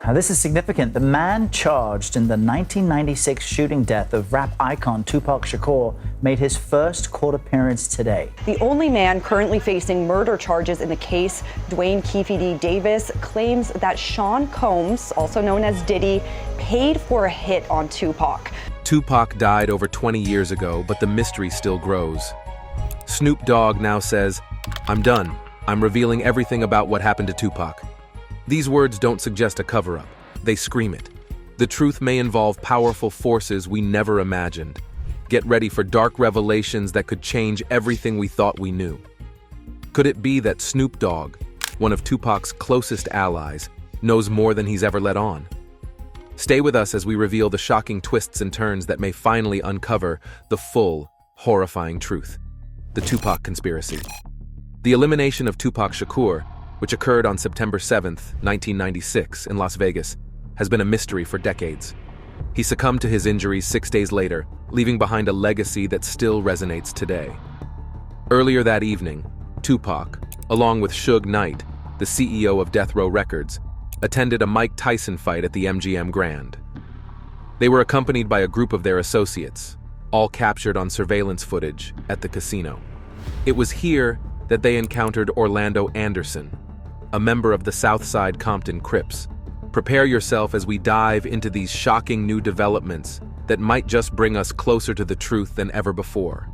Now, this is significant. The man charged in the 1996 shooting death of rap icon Tupac Shakur made his first court appearance today. The only man currently facing murder charges in the case, Dwayne Keefe D. Davis, claims that Sean Combs, also known as Diddy, paid for a hit on Tupac. Tupac died over 20 years ago, but the mystery still grows. Snoop Dogg now says, "I'm done. I'm revealing everything about what happened to Tupac." These words don't suggest a cover-up. They scream it. The truth may involve powerful forces we never imagined. Get ready for dark revelations that could change everything we thought we knew. Could it be that Snoop Dogg, one of Tupac's closest allies, knows more than he's ever let on? Stay with us as we reveal the shocking twists and turns that may finally uncover the full, horrifying truth. The Tupac conspiracy. The elimination of Tupac Shakur, which occurred on September 7, 1996, in Las Vegas, has been a mystery for decades. He succumbed to his injuries 6 days later, leaving behind a legacy that still resonates today. Earlier that evening, Tupac, along with Suge Knight, the CEO of Death Row Records, attended a Mike Tyson fight at the MGM Grand. They were accompanied by a group of their associates, all captured on surveillance footage at the casino. It was here that they encountered Orlando Anderson, a member of the Southside Compton Crips. Prepare yourself as we dive into these shocking new developments that might just bring us closer to the truth than ever before.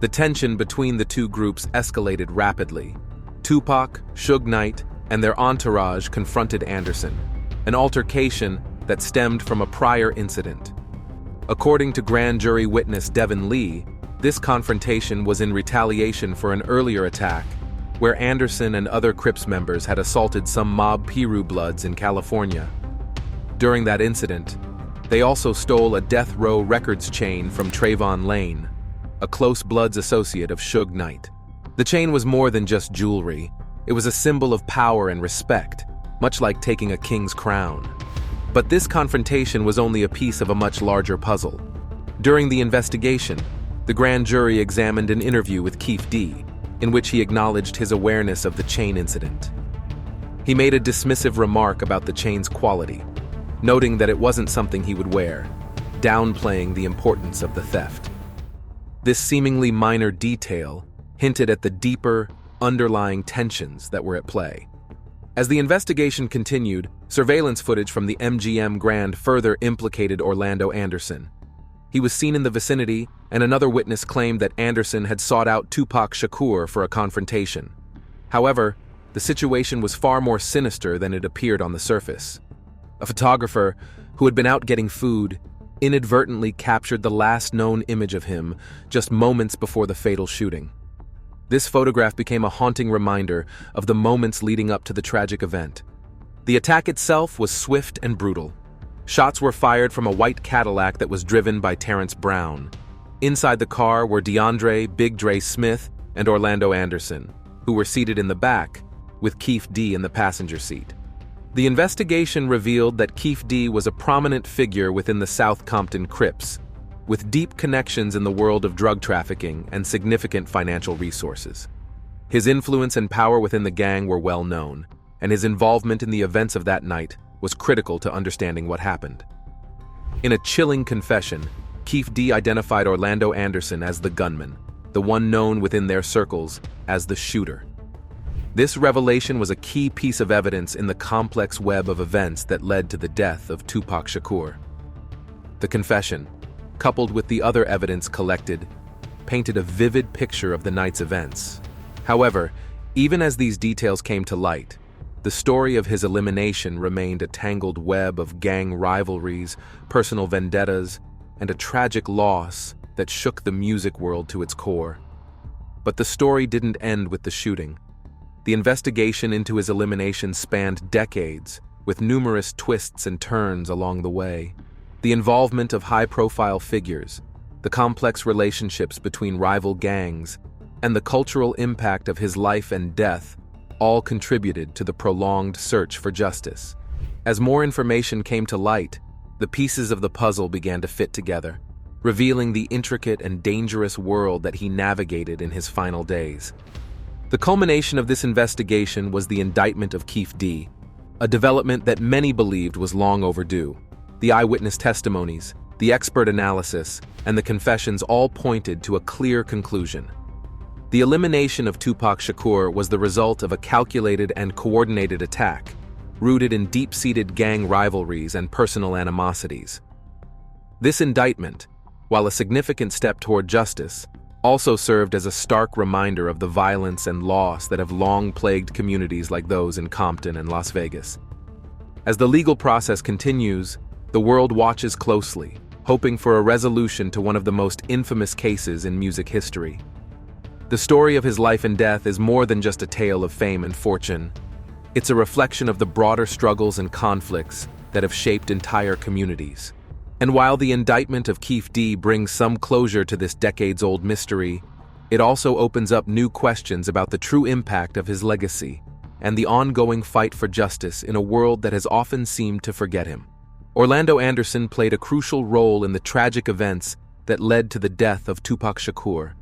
The tension between the two groups escalated rapidly. Tupac, Suge Knight, and their entourage confronted Anderson, an altercation that stemmed from a prior incident. According to grand jury witness Devin Lee, this confrontation was in retaliation for an earlier attack where Anderson and other Crips members had assaulted some mob Piru Bloods in California. During that incident, they also stole a Death Row Records chain from Trayvon Lane, a close Bloods associate of Suge Knight. The chain was more than just jewelry. It was a symbol of power and respect, much like taking a king's crown. But this confrontation was only a piece of a much larger puzzle. During the investigation, the grand jury examined an interview with Keefe D., in which he acknowledged his awareness of the chain incident. He made a dismissive remark about the chain's quality, noting that it wasn't something he would wear, downplaying the importance of the theft. This seemingly minor detail hinted at the deeper, underlying tensions that were at play. As the investigation continued, surveillance footage from the MGM Grand further implicated Orlando Anderson. He was seen in the vicinity, and another witness claimed that Anderson had sought out Tupac Shakur for a confrontation. However, the situation was far more sinister than it appeared on the surface. A photographer who had been out getting food inadvertently captured the last known image of him just moments before the fatal shooting. This photograph became a haunting reminder of the moments leading up to the tragic event. The attack itself was swift and brutal. Shots were fired from a white Cadillac that was driven by Terrence Brown. Inside the car were DeAndre Big Dre Smith and Orlando Anderson, who were seated in the back, with Keefe D in the passenger seat. The investigation revealed that Keefe D was a prominent figure within the South Compton Crips, with deep connections in the world of drug trafficking and significant financial resources. His influence and power within the gang were well known, and his involvement in the events of that night was critical to understanding what happened. In a chilling confession, Keefe D identified Orlando Anderson as the gunman, the one known within their circles as the shooter. This revelation was a key piece of evidence in the complex web of events that led to the death of Tupac Shakur. The confession, coupled with the other evidence collected, painted a vivid picture of the night's events. However, even as these details came to light, the story of his elimination remained a tangled web of gang rivalries, personal vendettas, and a tragic loss that shook the music world to its core. But the story didn't end with the shooting. The investigation into his elimination spanned decades, with numerous twists and turns along the way. The involvement of high-profile figures, the complex relationships between rival gangs, and the cultural impact of his life and death all contributed to the prolonged search for justice. As more information came to light, the pieces of the puzzle began to fit together, revealing the intricate and dangerous world that he navigated in his final days. The culmination of this investigation was the indictment of Keefe D., a development that many believed was long overdue. The eyewitness testimonies, the expert analysis, and the confessions all pointed to a clear conclusion. The elimination of Tupac Shakur was the result of a calculated and coordinated attack, rooted in deep-seated gang rivalries and personal animosities. This indictment, while a significant step toward justice, also served as a stark reminder of the violence and loss that have long plagued communities like those in Compton and Las Vegas. As the legal process continues, the world watches closely, hoping for a resolution to one of the most infamous cases in music history. The story of his life and death is more than just a tale of fame and fortune. It's a reflection of the broader struggles and conflicts that have shaped entire communities. And while the indictment of Keefe D brings some closure to this decades-old mystery, it also opens up new questions about the true impact of his legacy and the ongoing fight for justice in a world that has often seemed to forget him. Orlando Anderson played a crucial role in the tragic events that led to the death of Tupac Shakur,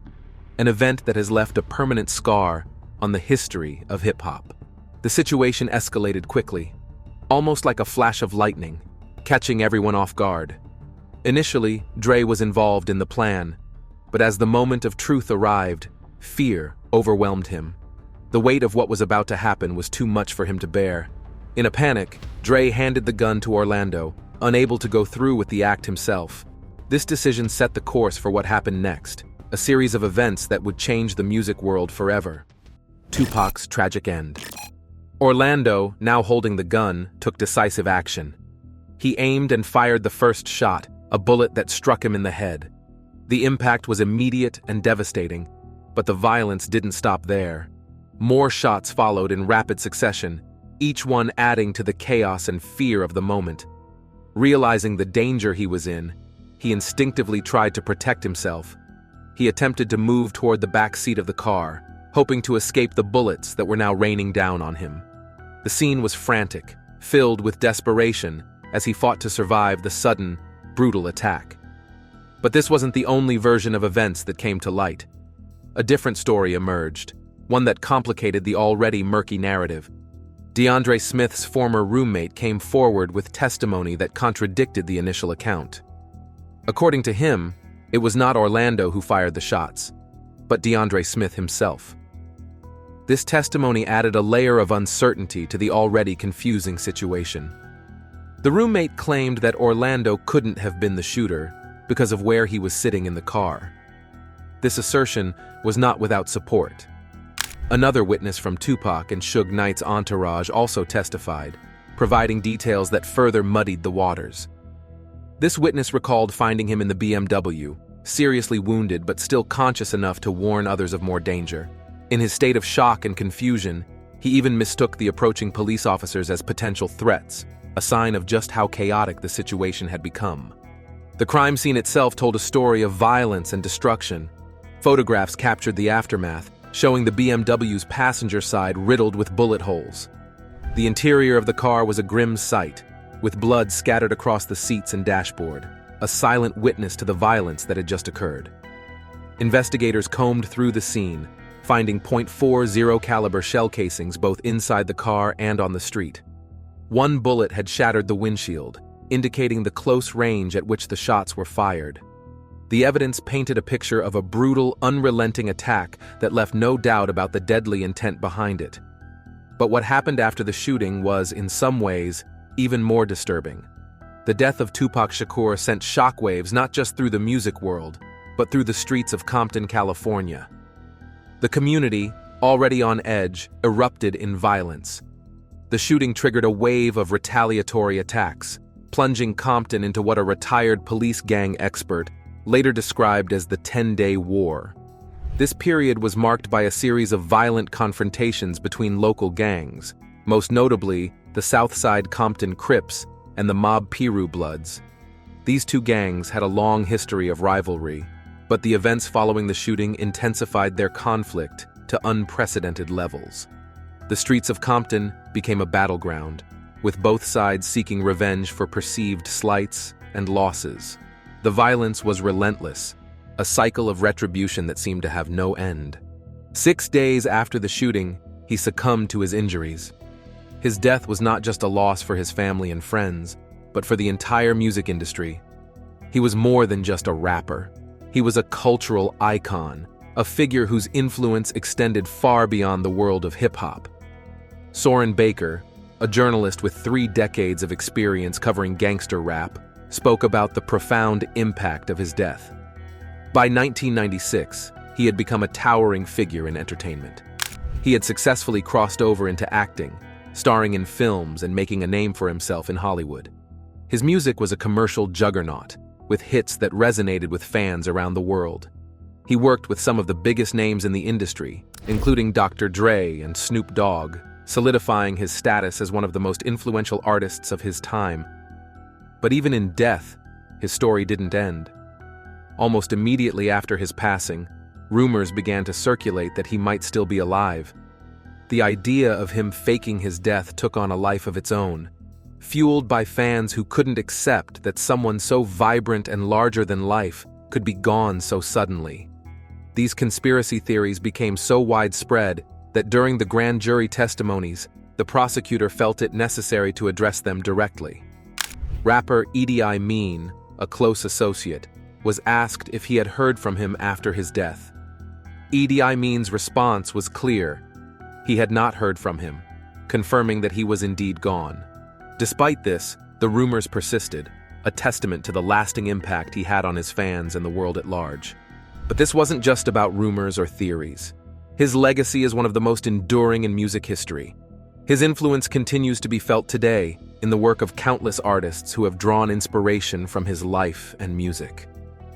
an event that has left a permanent scar on the history of hip-hop. The situation escalated quickly, almost like a flash of lightning, catching everyone off guard. Initially, Dre was involved in the plan, but as the moment of truth arrived, fear overwhelmed him. The weight of what was about to happen was too much for him to bear. In a panic, Dre handed the gun to Orlando, unable to go through with the act himself. This decision set the course for what happened next, a series of events that would change the music world forever. Tupac's tragic end. Orlando, now holding the gun, took decisive action. He aimed and fired the first shot, a bullet that struck him in the head. The impact was immediate and devastating, but the violence didn't stop there. More shots followed in rapid succession, each one adding to the chaos and fear of the moment. Realizing the danger he was in, he instinctively tried to protect himself. He attempted to move toward the back seat of the car, hoping to escape the bullets that were now raining down on him. The scene was frantic, filled with desperation, as he fought to survive the sudden, brutal attack. But this wasn't the only version of events that came to light. A different story emerged, one that complicated the already murky narrative. DeAndre Smith's former roommate came forward with testimony that contradicted the initial account. According to him, it was not Orlando who fired the shots, but DeAndre Smith himself. This testimony added a layer of uncertainty to the already confusing situation. The roommate claimed that Orlando couldn't have been the shooter because of where he was sitting in the car. This assertion was not without support. Another witness from Tupac and Suge Knight's entourage also testified, providing details that further muddied the waters. This witness recalled finding him in the BMW, seriously wounded but still conscious enough to warn others of more danger. In his state of shock and confusion, he even mistook the approaching police officers as potential threats, a sign of just how chaotic the situation had become. The crime scene itself told a story of violence and destruction. Photographs captured the aftermath, showing the BMW's passenger side riddled with bullet holes. The interior of the car was a grim sight, with blood scattered across the seats and dashboard, a silent witness to the violence that had just occurred. Investigators combed through the scene, finding .40 caliber shell casings both inside the car and on the street. One bullet had shattered the windshield, indicating the close range at which the shots were fired. The evidence painted a picture of a brutal, unrelenting attack that left no doubt about the deadly intent behind it. But what happened after the shooting was, in some ways, even more disturbing. The death of Tupac Shakur sent shockwaves not just through the music world, but through the streets of Compton, California. The community, already on edge, erupted in violence. The shooting triggered a wave of retaliatory attacks, plunging Compton into what a retired police gang expert later described as the 10-day war. This period was marked by a series of violent confrontations between local gangs, most notably the Southside Compton Crips and the Mob Piru Bloods. These two gangs had a long history of rivalry, but the events following the shooting intensified their conflict to unprecedented levels. The streets of Compton became a battleground, with both sides seeking revenge for perceived slights and losses. The violence was relentless, a cycle of retribution that seemed to have no end. 6 days after the shooting, he succumbed to his injuries. His death was not just a loss for his family and friends, but for the entire music industry. He was more than just a rapper. He was a cultural icon, a figure whose influence extended far beyond the world of hip-hop. Soren Baker, a journalist with 3 decades of experience covering gangster rap, spoke about the profound impact of his death. By 1996, he had become a towering figure in entertainment. He had successfully crossed over into acting, starring in films and making a name for himself in Hollywood. His music was a commercial juggernaut, with hits that resonated with fans around the world. He worked with some of the biggest names in the industry, including Dr. Dre and Snoop Dogg, solidifying his status as one of the most influential artists of his time. But even in death, his story didn't end. Almost immediately after his passing, rumors began to circulate that he might still be alive. The idea of him faking his death took on a life of its own, fueled by fans who couldn't accept that someone so vibrant and larger than life could be gone so suddenly. These conspiracy theories became so widespread that during the grand jury testimonies, the prosecutor felt it necessary to address them directly. Rapper Idi Amin, a close associate, was asked if he had heard from him after his death. Idi Amin's response was clear. He had not heard from him, confirming that he was indeed gone. Despite this, the rumors persisted, a testament to the lasting impact he had on his fans and the world at large. But this wasn't just about rumors or theories. His legacy is one of the most enduring in music history. His influence continues to be felt today in the work of countless artists who have drawn inspiration from his life and music.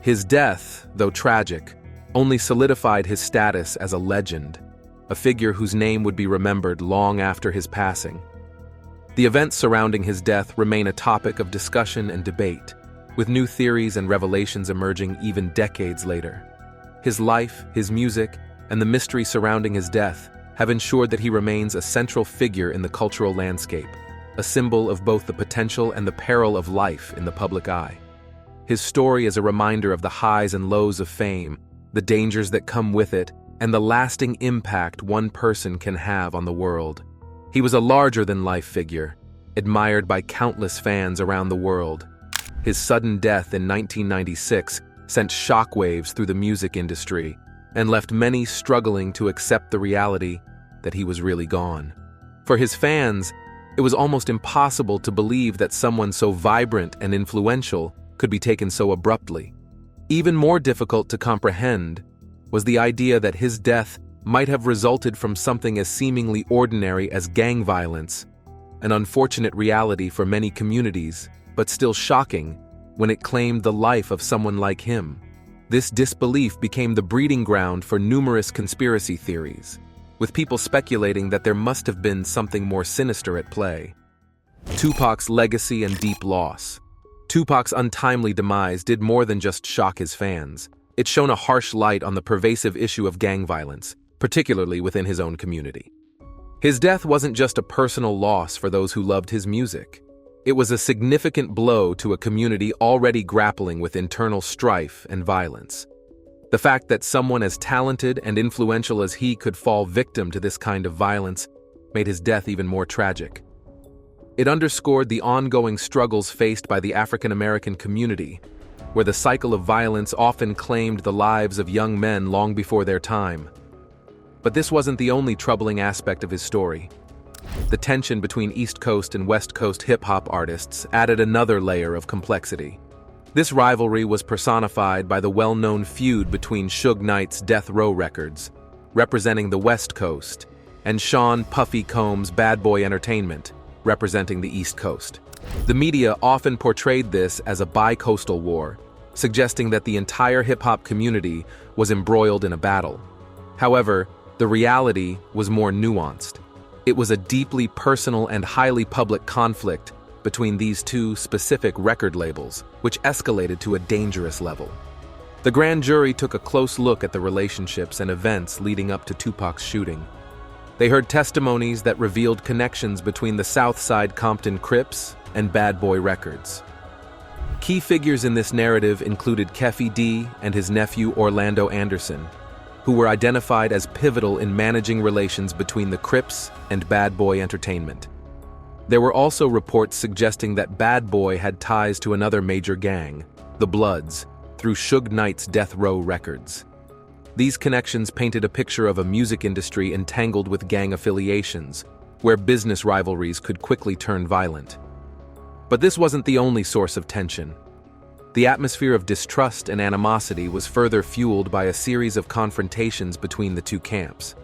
His death, though tragic, only solidified his status as a legend, a figure whose name would be remembered long after his passing. The events surrounding his death remain a topic of discussion and debate, with new theories and revelations emerging even decades later. His life, his music, and the mystery surrounding his death have ensured that he remains a central figure in the cultural landscape, a symbol of both the potential and the peril of life in the public eye. His story is a reminder of the highs and lows of fame, the dangers that come with it, and the lasting impact one person can have on the world. He was a larger-than-life figure, admired by countless fans around the world. His sudden death in 1996 sent shockwaves through the music industry and left many struggling to accept the reality that he was really gone. For his fans, it was almost impossible to believe that someone so vibrant and influential could be taken so abruptly. Even more difficult to comprehend was the idea that his death might have resulted from something as seemingly ordinary as gang violence, an unfortunate reality for many communities, but still shocking when it claimed the life of someone like him. This disbelief became the breeding ground for numerous conspiracy theories, with people speculating that there must have been something more sinister at play. Tupac's legacy and deep loss. Tupac's untimely demise did more than just shock his fans. It shone a harsh light on the pervasive issue of gang violence, particularly within his own community. His death wasn't just a personal loss for those who loved his music. It was a significant blow to a community already grappling with internal strife and violence. The fact that someone as talented and influential as he could fall victim to this kind of violence made his death even more tragic. It underscored the ongoing struggles faced by the African American community, where the cycle of violence often claimed the lives of young men long before their time. But this wasn't the only troubling aspect of his story. The tension between East Coast and West Coast hip-hop artists added another layer of complexity. This rivalry was personified by the well-known feud between Suge Knight's Death Row Records, representing the West Coast, and Sean Puffy Combs' Bad Boy Entertainment, representing the East Coast. The media often portrayed this as a bi-coastal war, suggesting that the entire hip-hop community was embroiled in a battle. However, the reality was more nuanced. It was a deeply personal and highly public conflict between these two specific record labels, which escalated to a dangerous level. The grand jury took a close look at the relationships and events leading up to Tupac's shooting. They heard testimonies that revealed connections between the Southside Compton Crips and Bad Boy Records. Key figures in this narrative included Keffe D and his nephew Orlando Anderson, who were identified as pivotal in managing relations between the Crips and Bad Boy Entertainment. There were also reports suggesting that Bad Boy had ties to another major gang, the Bloods, through Suge Knight's Death Row records. These connections painted a picture of a music industry entangled with gang affiliations, where business rivalries could quickly turn violent. But this wasn't the only source of tension. The atmosphere of distrust and animosity was further fueled by a series of confrontations between the two camps.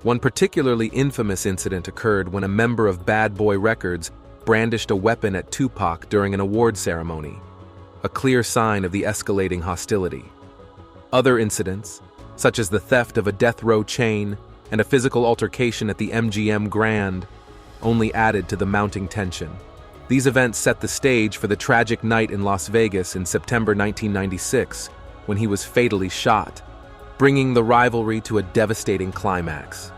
One particularly infamous incident occurred when a member of Bad Boy Records brandished a weapon at Tupac during an award ceremony, a clear sign of the escalating hostility. Other incidents, such as the theft of a death row chain and a physical altercation at the MGM Grand, only added to the mounting tension. These events set the stage for the tragic night in Las Vegas in September 1996, when he was fatally shot, bringing the rivalry to a devastating climax.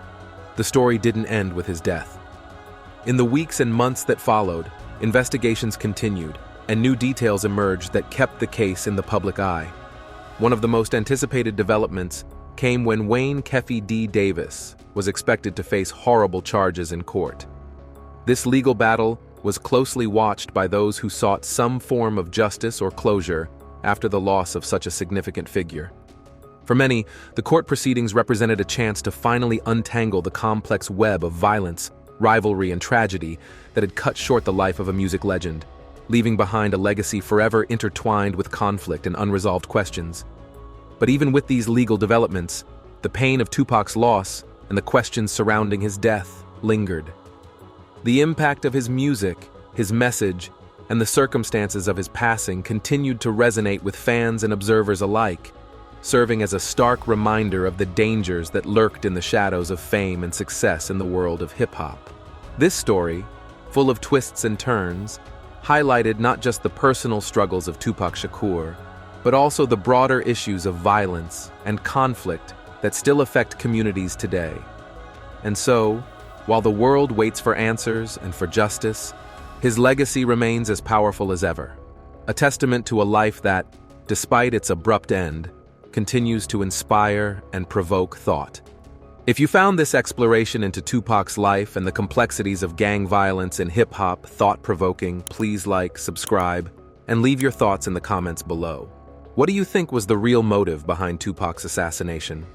The story didn't end with his death. In the weeks and months that followed, investigations continued, and new details emerged that kept the case in the public eye. One of the most anticipated developments came when Wayne "Keffe" D. Davis was expected to face horrible charges in court. This legal battle was closely watched by those who sought some form of justice or closure after the loss of such a significant figure. For many, the court proceedings represented a chance to finally untangle the complex web of violence, rivalry, and tragedy that had cut short the life of a music legend, leaving behind a legacy forever intertwined with conflict and unresolved questions. But even with these legal developments, the pain of Tupac's loss and the questions surrounding his death lingered. The impact of his music, his message, and the circumstances of his passing continued to resonate with fans and observers alike, serving as a stark reminder of the dangers that lurked in the shadows of fame and success in the world of hip-hop. This story, full of twists and turns, highlighted not just the personal struggles of Tupac Shakur, but also the broader issues of violence and conflict that still affect communities today. And so, while the world waits for answers and for justice, his legacy remains as powerful as ever, a testament to a life that, despite its abrupt end, continues to inspire and provoke thought. If you found this exploration into Tupac's life and the complexities of gang violence and hip-hop thought-provoking, please like, subscribe, and leave your thoughts in the comments below. What do you think was the real motive behind Tupac's assassination?